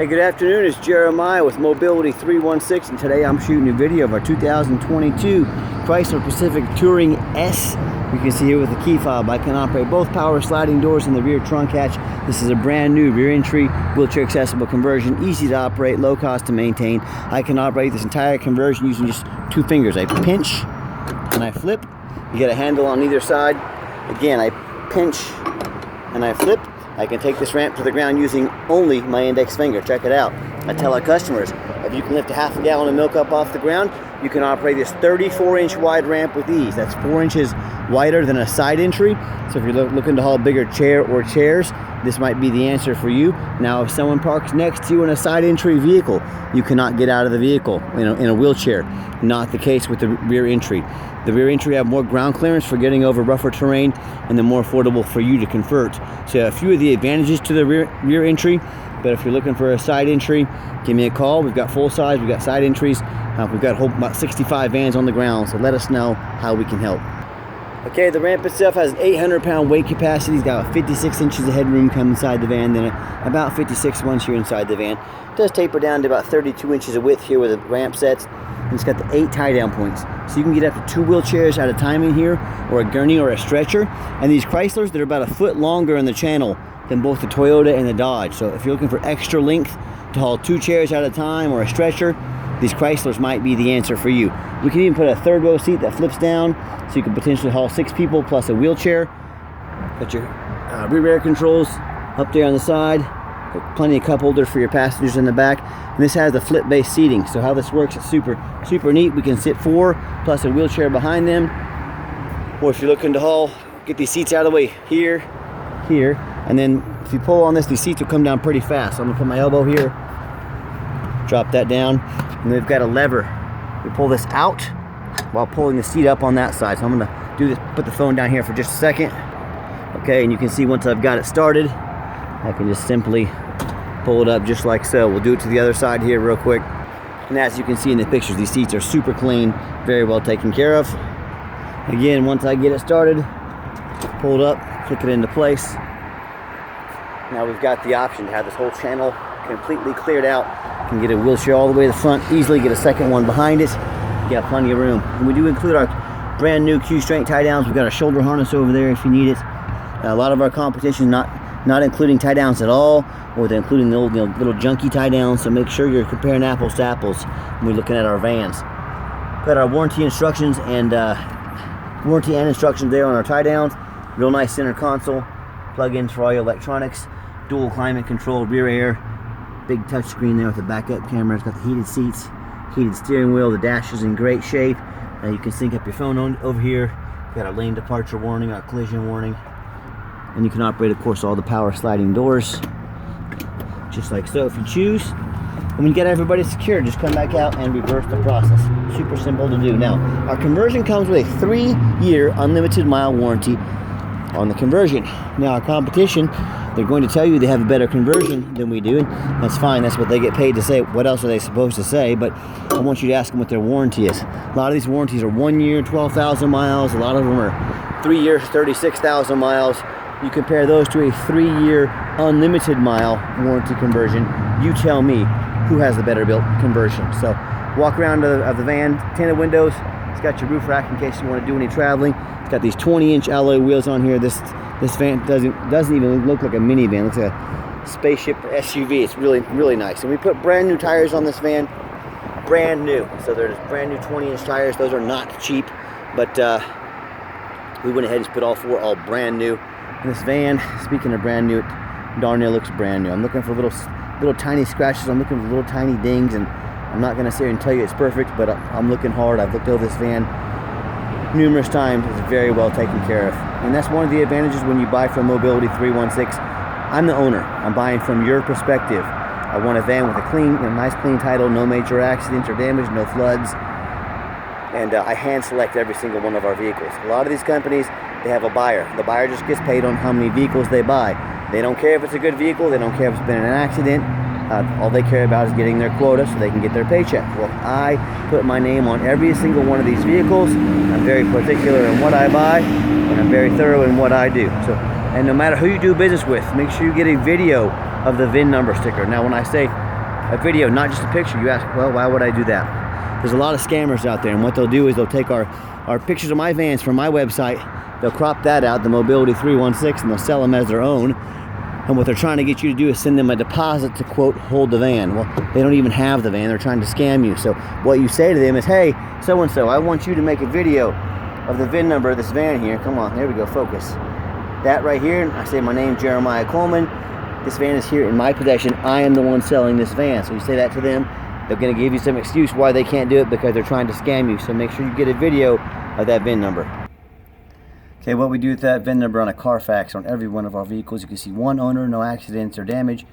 Hey, good afternoon. It's Jeremiah with Mobility 316, and today I'm shooting a video of our 2022 Chrysler Pacifica Touring S. You can see here with the key fob, I can operate both power sliding doors in the rear trunk hatch. This is a brand new rear entry, wheelchair accessible conversion, easy to operate, low cost to maintain. I can operate this entire conversion using just two fingers. I pinch and I flip. You get a handle on either side. Again, I pinch and I flip. I can take this ramp to the ground using only my index finger. Check it out. I tell our customers, if you can lift a half a gallon of milk up off the ground, you can operate this 34-inch wide ramp with ease. That's 4 inches wider than a side entry. So if you're looking to haul a bigger chair or chairs, this might be the answer for you. Now, if someone parks next to you in a side entry vehicle, you cannot get out of the vehicle in a wheelchair. Not the case with the rear entry. The rear entry have more ground clearance for getting over rougher terrain, and they're more affordable for you to convert. So a few of the advantages to the rear entry, but if you're looking for a side entry, give me a call. We've got full size, we've got side entries, we've got about 65 vans on the ground, so let us know how we can help. Okay, the ramp itself has an 800-pound weight capacity. It's got 56 inches of headroom come inside the van, then about 56 once you're inside the van. It does taper down to about 32 inches of width here where the ramp sets. And it's got the 8 tie-down points. So you can get up to 2 wheelchairs at a time in here, or a gurney or a stretcher. And these Chryslers, they're about a foot longer in the channel than both the Toyota and the Dodge. So if you're looking for extra length to haul 2 chairs at a time or a stretcher, these Chryslers might be the answer for you. We can even put a third row seat that flips down, so you can potentially haul 6 people plus a wheelchair. Got your rear air controls up there on the side. Got plenty of cup holders for your passengers in the back. And this has the flip-based seating. So how this works is super neat. We can sit 4 plus a wheelchair behind them. Or if you're looking to haul, get these seats out of the way here, and then if you pull on this, these seats will come down pretty fast. So I'm gonna put my elbow here, drop that down, and we've got a lever. We pull this out while pulling the seat up on that side. So I'm gonna do this, put the phone down here for just a second. Okay, and you can see once I've got it started, I can just simply pull it up just like so. We'll do it to the other side here real quick. And as you can see in the pictures, these seats are super clean, very well taken care of. Again, once I get it started, pull it up, click it into place. Now we've got the option to have this whole channel completely cleared out. You can get a wheelchair all the way to the front, easily get a second one behind it. You got plenty of room. And we do include our brand new Q-Strength tie downs. We've got a shoulder harness over there if you need it. A lot of our competition not including tie downs at all, or they're including the old little junky tie downs. So make sure you're comparing apples to apples when we're looking at our vans. Got our warranty instructions and instructions there on our tie downs. Real nice center console, plug-ins for all your electronics, dual climate control, rear air, big touch screen there with the backup camera. It's got the heated seats, heated steering wheel. The dash is in great shape. You can sync up your phone over here. Got our lane departure warning, our collision warning. And you can operate, of course, all the power sliding doors, just like so if you choose. And when you get everybody secure, just come back out and reverse the process. Super simple to do. Now, our conversion comes with a 3-year unlimited mile warranty on the conversion. Now, our competition, they're going to tell you they have a better conversion than we do, and that's fine. That's what they get paid to say. What else are they supposed to say? But I want you to ask them what their warranty is. A lot of these warranties are 1 year, 12,000 miles. A lot of them are 3 years, 36,000 miles. You compare those to a 3-year unlimited mile warranty conversion. You tell me who has the better built conversion. So walk around of the van, tinted windows. It's got your roof rack in case you want to do any traveling. It's got these 20-inch alloy wheels on here. This van doesn't even look like a minivan. It looks like a spaceship SUV. It's really nice. And we put brand new tires on this van. Brand new. So there's brand new 20-inch tires. Those are not cheap, but we went ahead and put all brand new. And this van, speaking of brand new, darn near looks brand new. I'm looking for little tiny scratches. I'm looking for little tiny dings, and I'm not gonna sit here and tell you it's perfect, but I'm looking hard. I've looked over this van numerous times. It's very well taken care of. And that's one of the advantages when you buy from Mobility 316. I'm the owner. I'm buying from your perspective. I want a van with a nice clean title, no major accidents or damage, no floods. And I hand select every single one of our vehicles. A lot of these companies, they have a buyer. The buyer just gets paid on how many vehicles they buy. They don't care if it's a good vehicle. They don't care if it's been in an accident. All they care about is getting their quota so they can get their paycheck. Well, I put my name on every single one of these vehicles. I'm very particular in what I buy, and I'm very thorough in what I do. And no matter who you do business with, make sure you get a video of the VIN number sticker. Now, when I say a video, not just a picture. You ask, well, why would I do that? There's a lot of scammers out there, and what they'll do is they'll take our pictures of my vans from my website, they'll crop that out, the Mobility 316, and they'll sell them as their own. And what they're trying to get you to do is send them a deposit to, quote, hold the van. Well, they don't even have the van. They're trying to scam you. So what you say to them is, hey, so-and-so, I want you to make a video of the VIN number of this van here. Come on, there we go, focus. That right here, I say my name, Jeremiah Coleman. This van is here in my possession. I am the one selling this van. So you say that to them. They're going to give you some excuse why they can't do it, because they're trying to scam you. So make sure you get a video of that VIN number. Okay, what we do with that VIN number on a Carfax on every one of our vehicles, you can see one owner, no accidents or damage,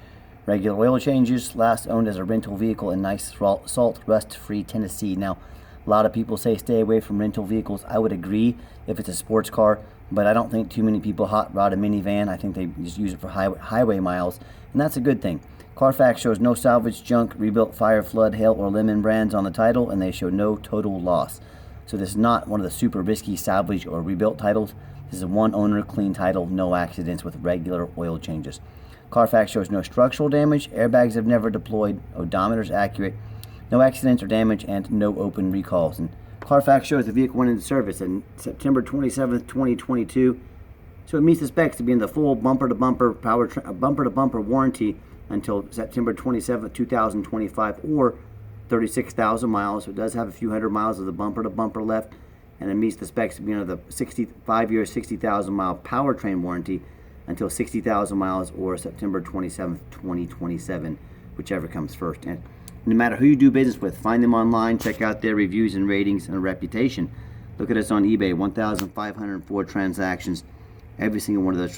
regular oil changes, last owned as a rental vehicle in nice salt rust-free Tennessee. Now, a lot of people say stay away from rental vehicles. I would agree if it's a sports car, but I don't think too many people hot rod a minivan. I think they just use it for highway miles, and that's a good thing. Carfax shows no salvage, junk, rebuilt, fire, flood, hail, or lemon brands on the title, and they show no total loss. So this is not one of the super risky salvage or rebuilt titles. This is a one owner clean title, no accidents with regular oil changes. Carfax shows no structural damage, airbags have never deployed, odometer's accurate, no accidents or damage, and no open recalls. And Carfax shows the vehicle went into service on September 27th, 2022. So it meets the specs to be in the full bumper-to-bumper bumper-to-bumper warranty until September 27th, 2025, or 36,000 miles. So it does have a few hundred miles of the bumper-to-bumper left, and it meets the specs to be under the 5-year, 60,000 mile powertrain warranty until 60,000 miles or September 27th, 2027, whichever comes first. And no matter who you do business with, find them online, check out their reviews and ratings and reputation. Look at us on eBay, 1,504 transactions. Every single one of those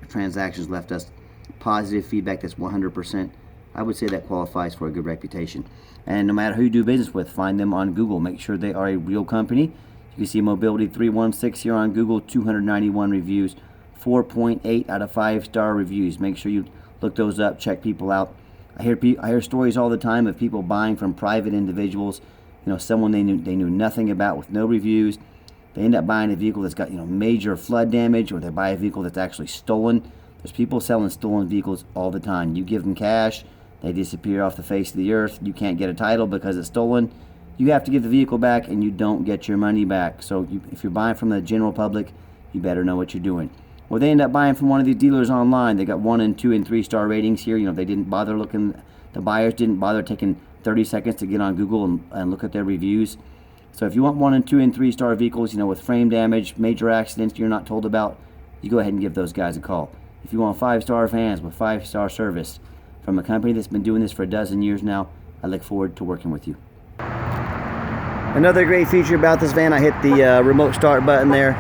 transactions left us positive feedback that's 100%. I would say that qualifies for a good reputation. And no matter who you do business with, find them on Google. Make sure they are a real company. You can see Mobility 316 here on Google, 291 reviews, 4.8 out of 5-star reviews. Make sure you look those up, check people out. I hear stories all the time of people buying from private individuals, someone they knew nothing about with no reviews. They end up buying a vehicle that's got major flood damage, or they buy a vehicle that's actually stolen. There's people selling stolen vehicles all the time. You give them cash, they disappear off the face of the earth. You can't get a title because it's stolen. You have to give the vehicle back, and you don't get your money back. So if you're buying from the general public, you better know what you're doing. Or they end up buying from one of these dealers online. They got 1 and 2 and 3-star ratings here. They didn't bother looking. The buyers didn't bother taking 30 seconds to get on Google and look at their reviews. So if you want 1 and 2 and 3-star vehicles, with frame damage, major accidents you're not told about, you go ahead and give those guys a call. If you want 5-star vans with 5-star service from a company that's been doing this for a dozen years now, I look forward to working with you. Another great feature about this van, I hit the remote start button there.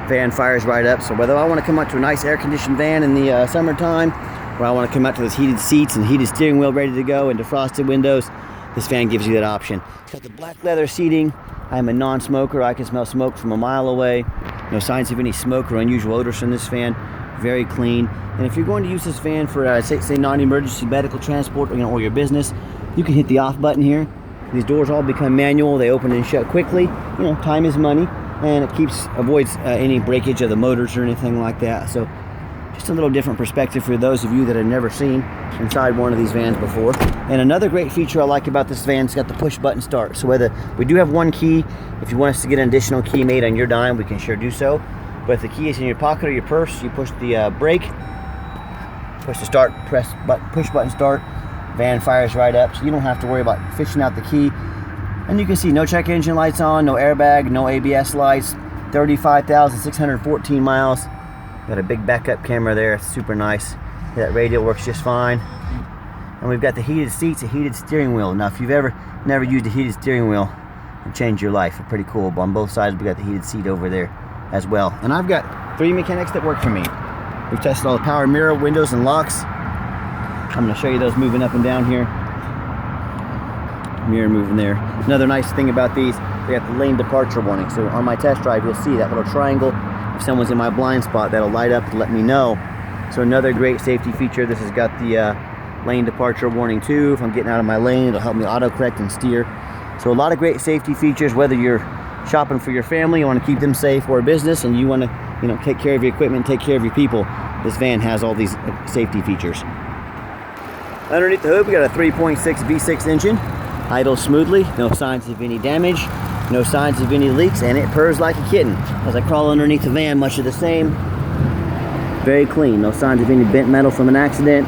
Van fires right up. So whether I want to come out to a nice air-conditioned van in the summertime, or I want to come out to those heated seats and heated steering wheel ready to go and defrosted windows, this van gives you that option. It's got the black leather seating. I'm a non-smoker. I can smell smoke from a mile away. No signs of any smoke or unusual odors from this van. Very clean. And if you're going to use this van for say non-emergency medical transport, or your business, you can hit the off button here. These doors all become manual. They open and shut quickly. Time is money, and it avoids any breakage of the motors or anything like that. So just a little different perspective for those of you that have never seen inside one of these vans before. And another great feature I like about this van, it's got the push button start. So whether we do have one key, if you want us to get an additional key made on your dime, we can sure do so. But if the key is in your pocket or your purse, you push the brake, push the start, push button start, van fires right up. So you don't have to worry about fishing out the key. And you can see no check engine lights on, no airbag, no ABS lights, 35,614 miles. Got a big backup camera there, it's super nice. That radio works just fine. And we've got the heated seats, a heated steering wheel. Now if you've never used a heated steering wheel, it'll change your life. It's pretty cool. But on both sides we got the heated seat over there as well. And I've got 3 mechanics that work for me. We've tested all the power mirror, windows, and locks. I'm going to show you those moving up and down here. Mirror moving there. Another nice thing about these, they got the lane departure warning. So on my test drive, you'll see that little triangle. If someone's in my blind spot, that'll light up to let me know. So another great safety feature. This has got the lane departure warning too. If I'm getting out of my lane, it'll help me autocorrect and steer. So a lot of great safety features, whether you're shopping for your family, you want to keep them safe, or a business, and you want to take care of your equipment, take care of your people. This van has all these safety features. Underneath the hood, we got a 3.6 V6 engine. Idles smoothly, no signs of any damage, no signs of any leaks, and it purrs like a kitten. As I crawl underneath the van, much of the same. Very clean, no signs of any bent metal from an accident,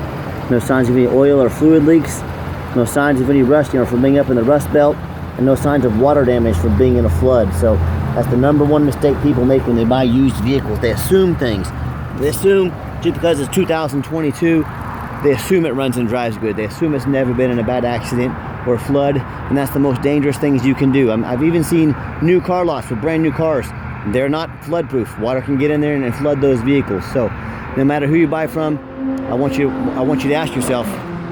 no signs of any oil or fluid leaks, no signs of any rusting or from being up in the rust belt, and no signs of water damage from being in a flood. So that's the #1 mistake people make when they buy used vehicles. They assume things. They assume just because it's 2022, they assume it runs and drives good. They assume it's never been in a bad accident or a flood, and that's the most dangerous things you can do. I've even seen new car lots for brand new cars. They're not flood proof. Water can get in there and flood those vehicles. So no matter who you buy from, I want you to ask yourself,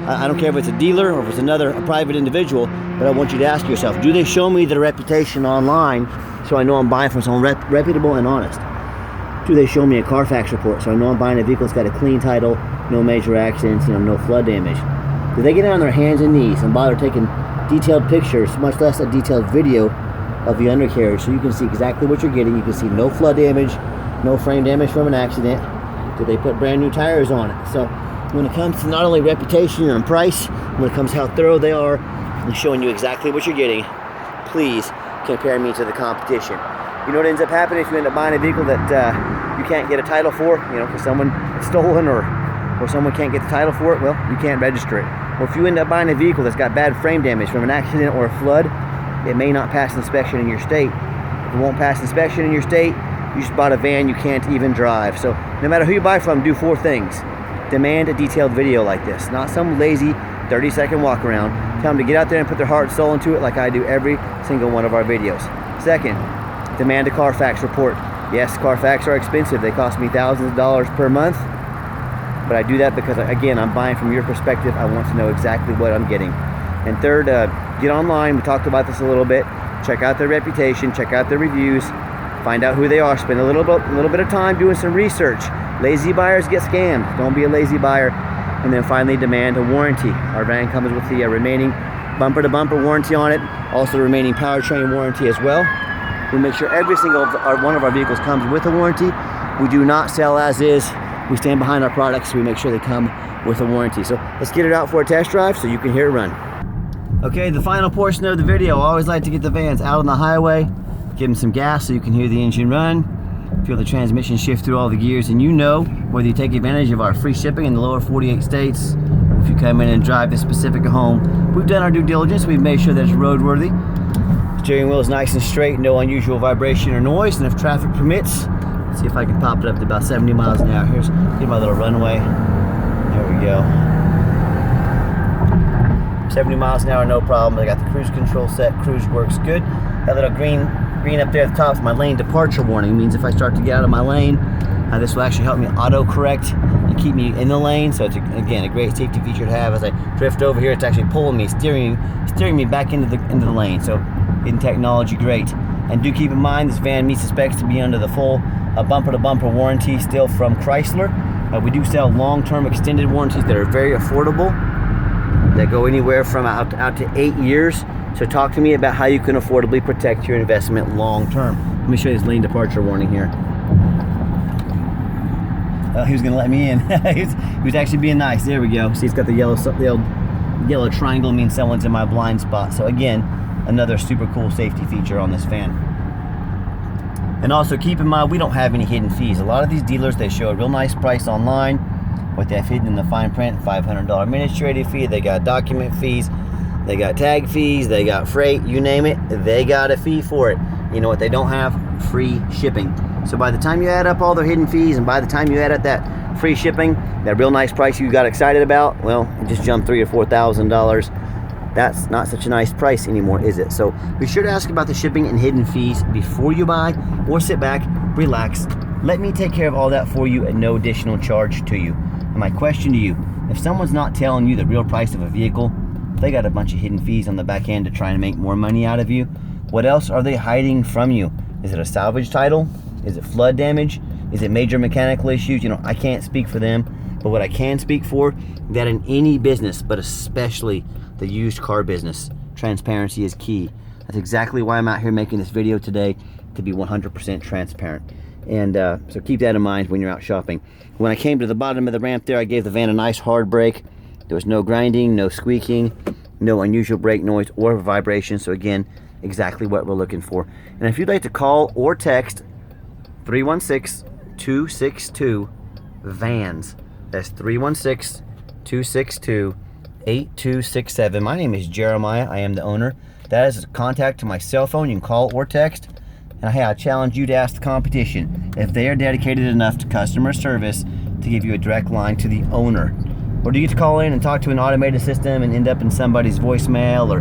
I don't care if it's a dealer or if it's a private individual, but I want you to ask yourself, do they show me their reputation online so I know I'm buying from someone reputable and honest? Do they show me a Carfax report so I know I'm buying a vehicle that's got a clean title, no major accidents, no flood damage? Do they get on their hands and knees and bother taking detailed pictures, much less a detailed video of the undercarriage, so you can see exactly what you're getting? You can see no flood damage, no frame damage from an accident. Do they put brand new tires on it? So when it comes to not only reputation and price, when it comes to how thorough they are and showing you exactly what you're getting, please compare me to the competition. You know what ends up happening if you end up buying a vehicle that you can't get a title for, because someone it's stolen or someone can't get the title for it? Well, you can't register it. Or if you end up buying a vehicle that's got bad frame damage from an accident or a flood, it may not pass inspection in your state. If it won't pass inspection in your state, you just bought a van you can't even drive. So no matter who you buy from, do 4 things. Demand a detailed video like this, not some lazy 30-second walk around. Tell them to get out there and put their heart and soul into it like I do every single one of our videos. Second, demand a Carfax report. Yes, Carfax are expensive. They cost me thousands of dollars per month. But I do that because, again, I'm buying from your perspective. I want to know exactly what I'm getting. And third, get online. We talked about this a little bit. Check out their reputation. Check out their reviews. Find out who they are. Spend a little bit of time doing some research. Lazy buyers get scammed. Don't be a lazy buyer. And then finally, demand a warranty. Our van comes with the remaining bumper-to-bumper warranty on it. Also, the remaining powertrain warranty as well. We make sure every single one of our vehicles comes with a warranty. We do not sell as is. We stand behind our products. We make sure they come with a warranty. So let's get it out for a test drive so you can hear it run. Okay, the final portion of the video. I always like to get the vans out on the highway, give them some gas so you can hear the engine run, feel the transmission shift through all the gears, and whether you take advantage of our free shipping in the lower 48 states, or if you come in and drive this Pacifica home, we've done our due diligence. We've made sure that it's roadworthy. Steering wheel is nice and straight, no unusual vibration or noise, and if traffic permits, let's see if I can pop it up to about 70 miles an hour. Here's my little runway. There we go. 70 miles an hour, no problem. I got the cruise control set. Cruise works good. That little green up there at the top is my lane departure warning. It means if I start to get out of my lane, this will actually help me auto-correct and keep me in the lane. So it's, again, a great safety feature to have. As I drift over here, it's actually pulling me, steering me back into the lane. So in technology, great. And do keep in mind, this van meets the specs to be under the full bumper-to-bumper warranty still from Chrysler. We do sell long-term extended warranties that are very affordable, that go anywhere from out to 8 years. So talk to me about how you can affordably protect your investment long-term. Let me show you this lane departure warning here. He was going to let me in. he was actually being nice. There we go. See, it's got the yellow triangle, means someone's in my blind spot. So again, another super cool safety feature on this van. And also keep in mind, we don't have any hidden fees. A lot of these dealers, they show a real nice price online. What they have hidden in the fine print, $500 administrative fee. They got document fees. They got tag fees. They got freight. You name it, they got a fee for it. You know what they don't have? Free shipping. So by the time you add up all their hidden fees, and by the time you add up that free shipping, that real nice price you got excited about, well, it just jumped $3,000 or $4,000. That's not such a nice price anymore, is it? So be sure to ask about the shipping and hidden fees before you buy, or sit back, relax. Let me take care of all that for you at no additional charge to you. And my question to you, if someone's not telling you the real price of a vehicle, they got a bunch of hidden fees on the back end to try and make more money out of you, what else are they hiding from you? Is it a salvage title? Is it flood damage? Is it major mechanical issues? I can't speak for them, but what I can speak for, that in any business, but especially the used car business, transparency is key. That's exactly why I'm out here making this video today, to be 100% transparent. And so keep that in mind when you're out shopping. When I came to the bottom of the ramp there, I gave the van a nice hard brake. There was no grinding, no squeaking, no unusual brake noise or vibration. So again, exactly what we're looking for. And if you'd like to call or text 316-262-VANS. That's 316-262-8267. My name is Jeremiah. I am the owner. That is a contact to my cell phone. You can call or text. And hey, I challenge you to ask the competition if they are dedicated enough to customer service to give you a direct line to the owner. Or do you get to call in and talk to an automated system and end up in somebody's voicemail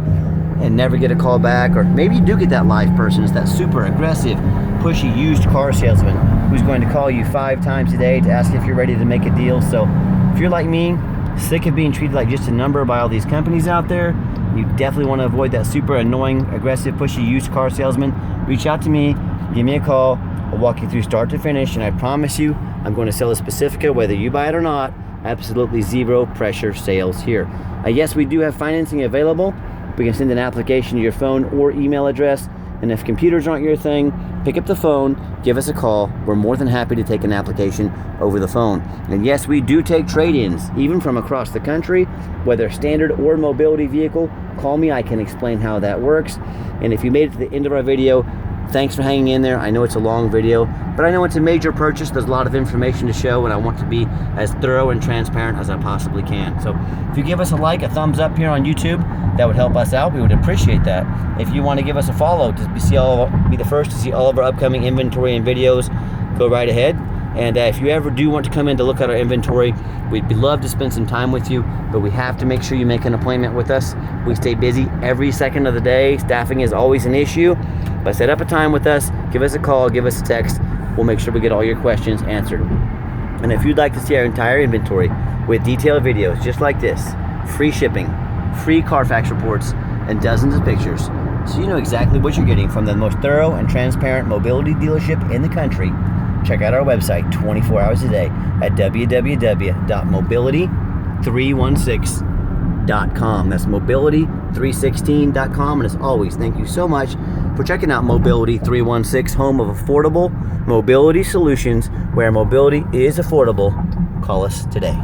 and never get a call back? Or maybe you do get that live person. It's that super aggressive, pushy used car salesman who's going to call you 5 times a day to ask if you're ready to make a deal. So if you're like me, sick of being treated like just a number by all these companies out there, you definitely want to avoid that super annoying, aggressive, pushy used car salesman. Reach out to me, give me a call. I'll walk you through start to finish, and I promise you, I'm going to sell a Pacifica whether you buy it or not. Absolutely zero pressure sales here. Yes, we do have financing available. We can send an application to your phone or email address. And if computers aren't your thing, pick up the phone, give us a call. We're more than happy to take an application over the phone. And yes, we do take trade-ins, even from across the country, whether standard or mobility vehicle. Call me, I can explain how that works. And if you made it to the end of our video, thanks for hanging in there. I know it's a long video, but I know it's a major purchase. There's a lot of information to show, and I want to be as thorough and transparent as I possibly can. So if you give us a like, a thumbs up here on YouTube, that would help us out. We would appreciate that. If you want to give us a follow to be the first to see all of our upcoming inventory and videos, go right ahead. And if you ever do want to come in to look at our inventory, we'd love to spend some time with you, but we have to make sure you make an appointment with us. We stay busy every second of the day. Staffing is always an issue, but set up a time with us, give us a call, give us a text. We'll make sure we get all your questions answered. And if you'd like to see our entire inventory with detailed videos just like this, free shipping, free Carfax reports, and dozens of pictures, so you know exactly what you're getting from the most thorough and transparent mobility dealership in the country, check out our website 24 hours a day at www.mobility316.com. That's mobility316.com. And as always, thank you so much for checking out Mobility 316, home of affordable mobility solutions, where mobility is affordable. Call us today.